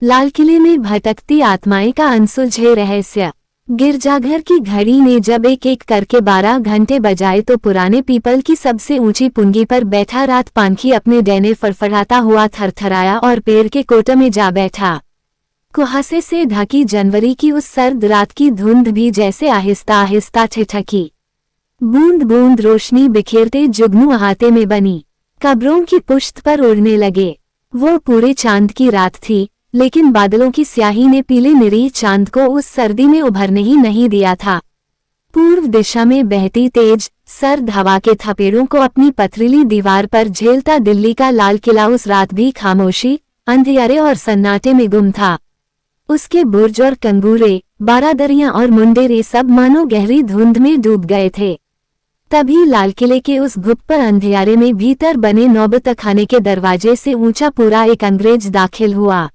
लाल किले में भटकती आत्माएं का अनसुलझे रहस्य। गिरजाघर की घड़ी ने जब एक एक करके 12 घंटे बजाए तो पुराने पीपल की सबसे ऊंची पुंगी पर बैठा रात पांखी अपने डैने फड़फड़ाता हुआ थरथराया और पेड़ के कोटे में जा बैठा। कुहासे से ढकी जनवरी की उस सर्द रात की धुंध भी जैसे आहिस्ता आहिस्ता ठिठकी। बूंद बूंद रोशनी बिखेरते जुगनू अहाते में बनी कब्रों की पुश्त पर उड़ने लगे। वो पूरे चांद की रात थी, लेकिन बादलों की स्याही ने पीले निरीह चांद को उस सर्दी में उभरने ही नहीं दिया था। पूर्व दिशा में बहती तेज सर्द हवा के थपेड़ों को अपनी पथरीली दीवार पर झेलता दिल्ली का लाल किला उस रात भी खामोशी, अंधियारे और सन्नाटे में गुम था। उसके बुर्ज और कंगूरे, बारादरियां और मुंडेरे सब मानो गहरी धुंध में डूब गए थे। तभी लाल किले के उस भुप्पर अंधियारे में भीतर बने नौबतखाने के दरवाजे से ऊंचा पूरा एक अंग्रेज दाखिल हुआ।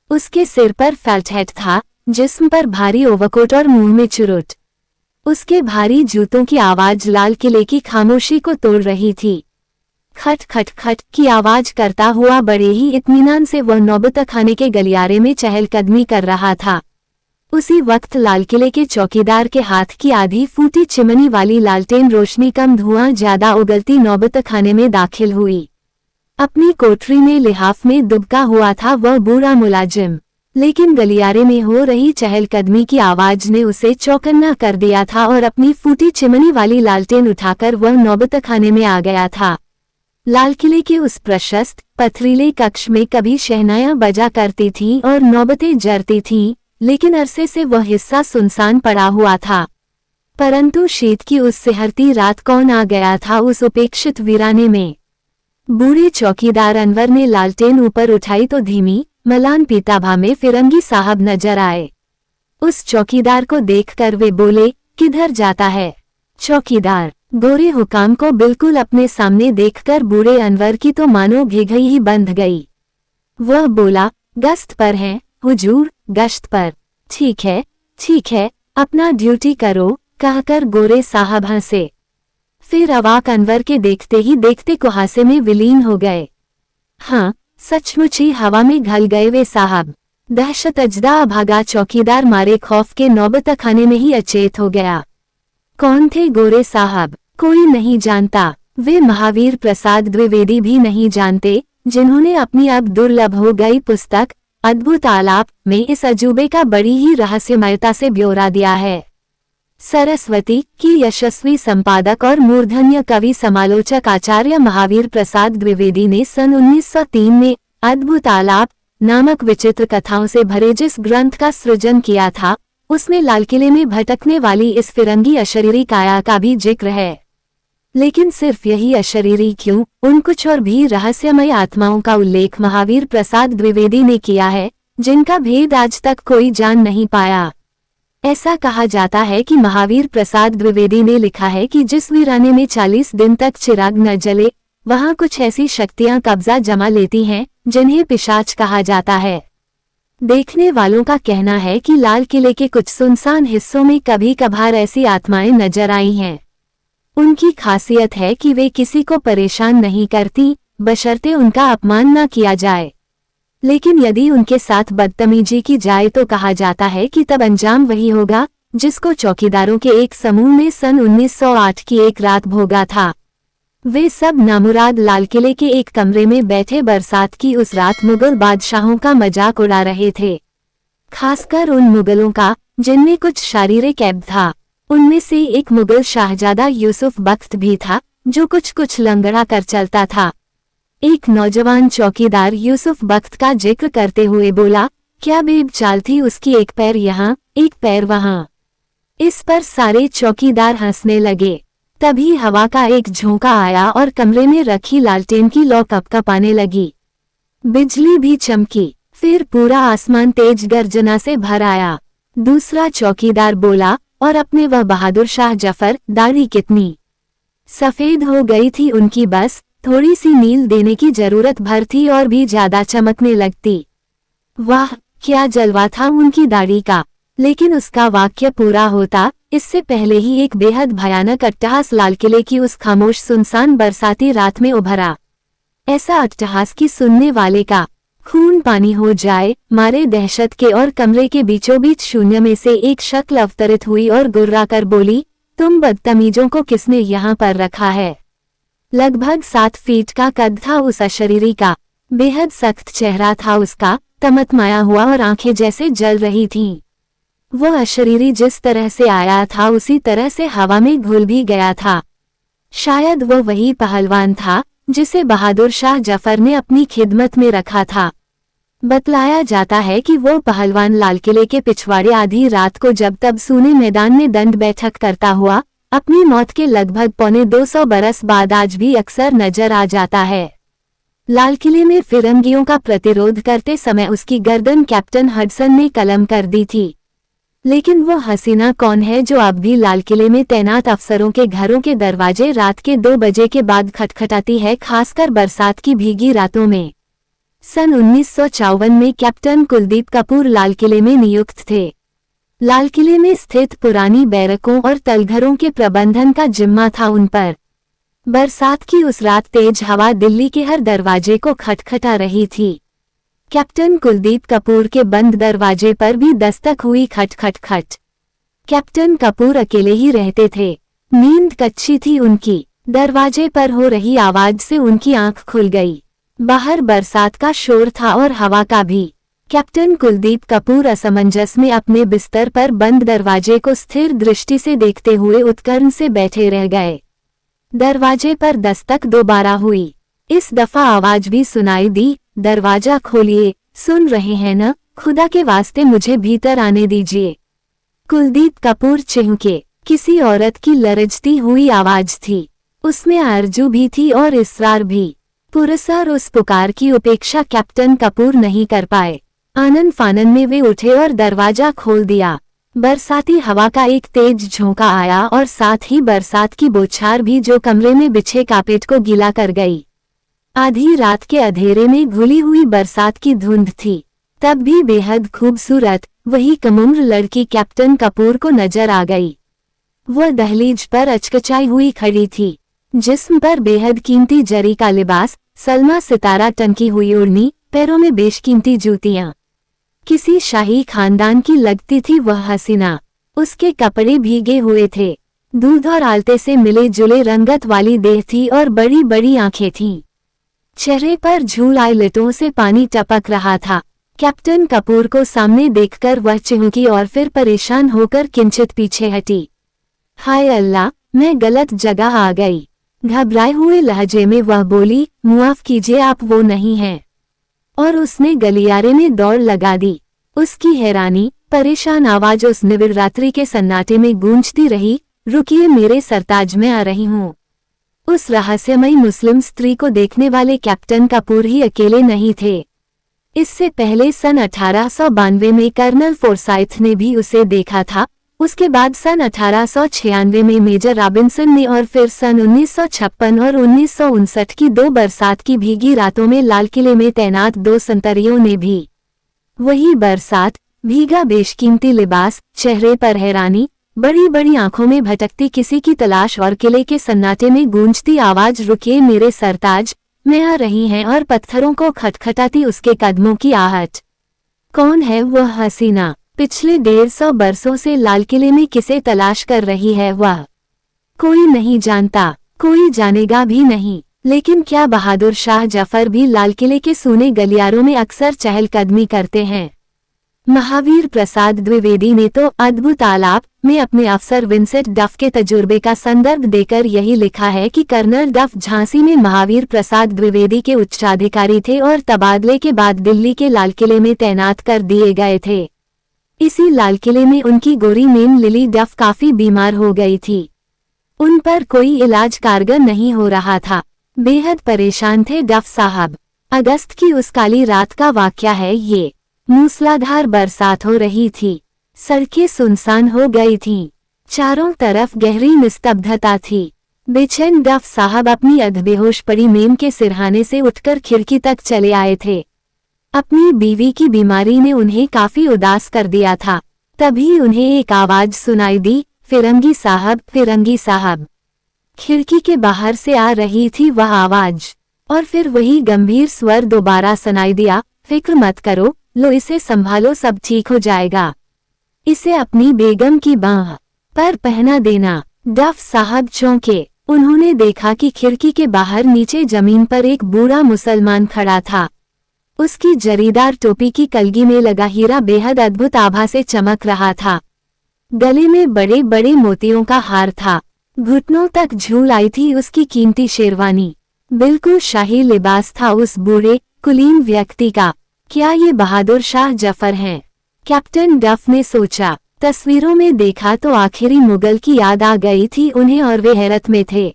उसके सिर पर फेल्ट हैट था, जिस्म पर भारी ओवरकोट और मुंह में चुरुट। उसके भारी जूतों की आवाज लाल किले की खामोशी को तोड़ रही थी। खट खट खट की आवाज करता हुआ बड़े ही इत्मीनान से वह नौबतखाने के गलियारे में चहलकदमी कर रहा था। उसी वक्त लाल किले के चौकीदार के हाथ की आधी फूटी चिमनी वाली लालटेन रोशनी कम धुआं ज्यादा उगलती नौबतखाने में दाखिल हुई। अपनी कोठरी में लिहाफ में दुबका हुआ था वह बूढ़ा मुलाजिम, लेकिन गलियारे में हो रही चहलकदमी की आवाज ने उसे चौकन्ना कर दिया था और अपनी फूटी चिमनी वाली लालटेन उठाकर वह नौबतखाने में आ गया था। लाल किले के उस प्रशस्त पथरीले कक्ष में कभी शहनाइयां बजा करती थीं और नौबतें जरती थीं, लेकिन अरसे से वह हिस्सा सुनसान पड़ा हुआ था। परंतु शीत की उस सिहरती रात कौन आ गया था उस उपेक्षित वीराने में। बूढ़े चौकीदार अनवर ने लालटेन ऊपर उठाई तो धीमी मलान पीताभा में फिरंगी साहब नजर आए। उस चौकीदार को देखकर वे बोले, किधर जाता है? चौकीदार गोरे हुकाम को बिल्कुल अपने सामने देखकर बूढ़े अनवर की तो मानो घिघई ही बंध गई। वह बोला, गश्त पर हैं हुजूर, गश्त पर। ठीक है, अपना ड्यूटी करो, कहकर गोरे साहब हंसे। फिर अवाक अनवर के देखते ही देखते कुहासे में विलीन हो गए। हाँ, सचमुच ही हवा में घल गए वे साहब। दहशत अजदा अभागा चौकीदार मारे खौफ के नौबतखाने में ही अचेत हो गया। कौन थे गोरे साहब? कोई नहीं जानता। वे महावीर प्रसाद द्विवेदी भी नहीं जानते, जिन्होंने अपनी अब दुर्लभ हो गई पुस्तक अद्भुत आलाप में इस अजूबे का बड़ी ही रहस्यमयता से ब्यौरा दिया है। सरस्वती की यशस्वी संपादक और मूर्धन्य कवि समालोचक आचार्य महावीर प्रसाद द्विवेदी ने सन 1903 में अद्भुत आलाप नामक विचित्र कथाओं से भरे जिस ग्रंथ का सृजन किया था, उसमें लाल किले में भटकने वाली इस फिरंगी अशरीरी काया का भी जिक्र है। लेकिन सिर्फ यही अशरीरी क्यों, उन कुछ और भी रहस्यमय आत्माओं का उल्लेख महावीर प्रसाद द्विवेदी ने किया है, जिनका भेद आज तक कोई जान नहीं पाया। ऐसा कहा जाता है कि महावीर प्रसाद द्विवेदी ने लिखा है कि जिस वीराने में 40 दिन तक चिराग न जले, वहां कुछ ऐसी शक्तियां कब्जा जमा लेती हैं, जिन्हें पिशाच कहा जाता है। देखने वालों का कहना है कि लाल किले के कुछ सुनसान हिस्सों में कभी कभार ऐसी आत्माएं नजर आई हैं। उनकी खासियत है कि वे किसी को परेशान नहीं करती, बशर्ते उनका अपमान न किया जाए। लेकिन यदि उनके साथ बदतमीजी की जाए तो कहा जाता है कि तब अंजाम वही होगा जिसको चौकीदारों के एक समूह ने सन 1908 की एक रात भोगा था। वे सब नामुराद लाल किले के एक कमरे में बैठे बरसात की उस रात मुगल बादशाहों का मजाक उड़ा रहे थे। खासकर उन मुगलों का जिनमें कुछ शारीरिक ऐब था। उनमें से एक मुगल शाहजादा यूसुफ बख्त भी था, जो कुछ लंगड़ा कर चलता था। एक नौजवान चौकीदार यूसुफ बख्त का जिक्र करते हुए बोला, क्या बेब चाल थी उसकी, एक पैर यहाँ एक पैर वहाँ। इस पर सारे चौकीदार हंसने लगे। तभी हवा का एक झोंका आया और कमरे में रखी लालटेन की लौ कपकपाने लगी। बिजली भी चमकी, फिर पूरा आसमान तेज गर्जना से भर आया। दूसरा चौकीदार बोला, और अपने वह बहादुर शाह जफर, दाढ़ी कितनी सफेद हो गई थी उनकी, बस थोड़ी सी नील देने की जरूरत भर थी और भी ज्यादा चमकने लगती। वाह, क्या जलवा था उनकी दाढ़ी का। लेकिन उसका वाक्य पूरा होता इससे पहले ही एक बेहद भयानक अट्टहास लाल किले की उस खामोश सुनसान बरसाती रात में उभरा। ऐसा अट्टहास कि सुनने वाले का खून पानी हो जाए मारे दहशत के, और कमरे के बीचों बीच शून्य में से एक शक्ल अवतरित हुई और गुर्राकर बोली, तुम बदतमीजों को किसने यहाँ पर रखा है। लगभग 7 फीट का कद था उस अशरीरी का, बेहद सख्त चेहरा था उसका, तमतमाया हुआ और आंखें जैसे जल रही थीं। वो अशरीरी जिस तरह से आया था उसी तरह से हवा में घुल भी गया था। शायद वो वही पहलवान था जिसे बहादुर शाह जफर ने अपनी खिदमत में रखा था। बतलाया जाता है कि वो पहलवान लाल किले के पिछवाड़े आधी रात को जब तब सूने मैदान में दंड बैठक करता हुआ अपनी मौत के लगभग 250 बरस बाद आज भी अक्सर नजर आ जाता है। लाल किले में फिरंगियों का प्रतिरोध करते समय उसकी गर्दन कैप्टन हडसन ने कलम कर दी थी। लेकिन वो हसीना कौन है जो अब भी लाल किले में तैनात अफसरों के घरों के दरवाजे रात के 2 बजे के बाद खटखटाती है, खासकर बरसात की भीगी रातों में। सन 1954 में कैप्टन कुलदीप कपूर लाल किले में नियुक्त थे। लाल किले में स्थित पुरानी बैरकों और तलघरों के प्रबंधन का जिम्मा था उन पर। बरसात की उस रात तेज हवा दिल्ली के हर दरवाजे को खटखटा रही थी। कैप्टन कुलदीप कपूर के बंद दरवाजे पर भी दस्तक हुई, खट खट खट। कैप्टन कपूर अकेले ही रहते थे, नींद कच्ची थी उनकी। दरवाजे पर हो रही आवाज से उनकी आंख खुल गई। बाहर बरसात का शोर था और हवा का भी। कैप्टन कुलदीप कपूर असमंजस में अपने बिस्तर पर बंद दरवाजे को स्थिर दृष्टि से देखते हुए उत्कर्ण से बैठे रह गए। दरवाजे पर दस्तक दोबारा हुई। इस दफा आवाज भी सुनाई दी, दरवाजा खोलिए, सुन रहे हैं न, खुदा के वास्ते मुझे भीतर आने दीजिए। कुलदीप कपूर चिढ़के। किसी औरत की लरजती हुई आवाज थी, उसमें आरजू भी थी और इसरार भी। पुरस्कार उस पुकार की उपेक्षा कैप्टन कपूर नहीं कर पाए। आनन फानन में वे उठे और दरवाजा खोल दिया। बरसाती हवा का एक तेज झोंका आया और साथ ही बरसात की बौछार भी जो कमरे में बिछे कारपेट को गीला कर गई। आधी रात के अंधेरे में घुली हुई बरसात की धुंध थी, तब भी बेहद खूबसूरत वही कमुम्र लड़की कैप्टन कपूर को नजर आ गई। वह दहलीज पर अचकचाई हुई खड़ी थी, जिस्म पर बेहद कीमती जरी का लिबास, सलमा सितारा टंकी हुई ओढ़नी, पैरों में बेशकीमती जूतियां। किसी शाही खानदान की लगती थी वह हसीना। उसके कपड़े भीगे हुए थे, दूध और आलते से मिले जुले रंगत वाली देह थी और बड़ी बड़ी आंखें थीं। चेहरे पर झूल आई लिटों से पानी टपक रहा था। कैप्टन कपूर को सामने देखकर वह चिहुकी और फिर परेशान होकर किंचित पीछे हटी। हाय अल्लाह, मैं गलत जगह आ गई। घबराए हुए लहजे में वह बोली, मुआफ कीजिए, आप वो नहीं हैं। और उसने गलियारे में दौड़ लगा दी। उसकी हैरानी परेशान आवाज उस निविड़ रात्रि के सन्नाटे में गूंजती रही, रुकिए मेरे सरताज, में आ रही हूँ। उस रहस्यमयी मुस्लिम स्त्री को देखने वाले कैप्टन कपूर ही अकेले नहीं थे। इससे पहले सन 1892 में कर्नल फोर्साइथ ने भी उसे देखा था। उसके बाद सन 1896 में मेजर रॉबिन्सन ने, और फिर सन 1956 और 1959 की 2 बरसात की भीगी रातों में लाल किले में तैनात 2 संतरियों ने भी। वही बरसात, भीगा बेशकीमती लिबास, चेहरे पर हैरानी, बड़ी बड़ी आंखों में भटकती किसी की तलाश और किले के सन्नाटे में गूंजती आवाज, रुकिए मेरे सरताज, में आ रही हैं, और पत्थरों को खटखटाती उसके कदमों की आहट। कौन है वह हसीना? पिछले 150 बरसों से लाल किले में किसे तलाश कर रही है वह? कोई नहीं जानता, कोई जानेगा भी नहीं। लेकिन क्या बहादुर शाह जफर भी लाल किले के सूने गलियारों में अक्सर चहलकदमी करते हैं? महावीर प्रसाद द्विवेदी ने तो अद्भुत आलाप में अपने अफसर विंसेंट डफ के तजुर्बे का संदर्भ देकर यही लिखा है कि कर्नल डफ झांसी में महावीर प्रसाद द्विवेदी के उच्चाधिकारी थे और तबादले के बाद दिल्ली के लाल किले में तैनात कर दिए गए थे। इसी लाल किले में उनकी गोरी मेम लिली डफ काफी बीमार हो गई थी। उन पर कोई इलाज कारगर नहीं हो रहा था। बेहद परेशान थे डफ साहब। अगस्त की उस काली रात का वाकया है ये। मूसलाधार बरसात हो रही थी, सड़कें सुनसान हो गई थीं, चारों तरफ गहरी निस्तब्धता थी। बेचैन डफ साहब अपनी अधबेहोश पड़ी मेम के सिरहाने से उठकर खिड़की तक चले आए थे। अपनी बीवी की बीमारी ने उन्हें काफी उदास कर दिया था। तभी उन्हें एक आवाज सुनाई दी, फिरंगी साहब, फिरंगी साहब। खिड़की के बाहर से आ रही थी वह आवाज, और फिर वही गंभीर स्वर दोबारा सुनाई दिया, फिक्र मत करो, लो इसे संभालो, सब ठीक हो जाएगा। इसे अपनी बेगम की बाह पर पहना देना। डफ साहब चौंके। उन्होंने देखा कि खिड़की के बाहर नीचे जमीन पर एक बूढ़ा मुसलमान खड़ा था। उसकी जरीदार टोपी की कलगी में लगा हीरा बेहद अद्भुत आभा से चमक रहा था। गले में बड़े बड़े मोतियों का हार था। घुटनों तक झूल आई थी उसकी कीमती शेरवानी। बिल्कुल शाही लिबास था उस बूढ़े कुलीन व्यक्ति का। क्या ये बहादुर शाह जफर हैं? कैप्टन डफ ने सोचा। तस्वीरों में देखा तो आखिरी मुगल की याद आ गई थी उन्हें और वे हैरत में थे।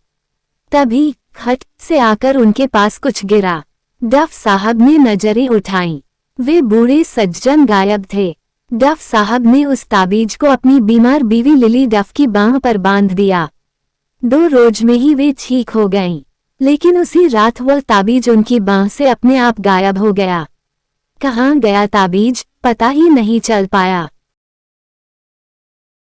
तभी खट से आकर उनके पास कुछ गिरा। डफ साहब ने नजरें उठाईं। वे बूढ़े सज्जन गायब थे। डफ साहब ने उस ताबीज को अपनी बीमार बीवी लिली डफ की बांह पर बांध दिया। 2 रोज में ही वे ठीक हो गईं। लेकिन उसी रात वह ताबीज उनकी बांह से अपने आप गायब हो गया। कहाँ गया ताबीज, पता ही नहीं चल पाया।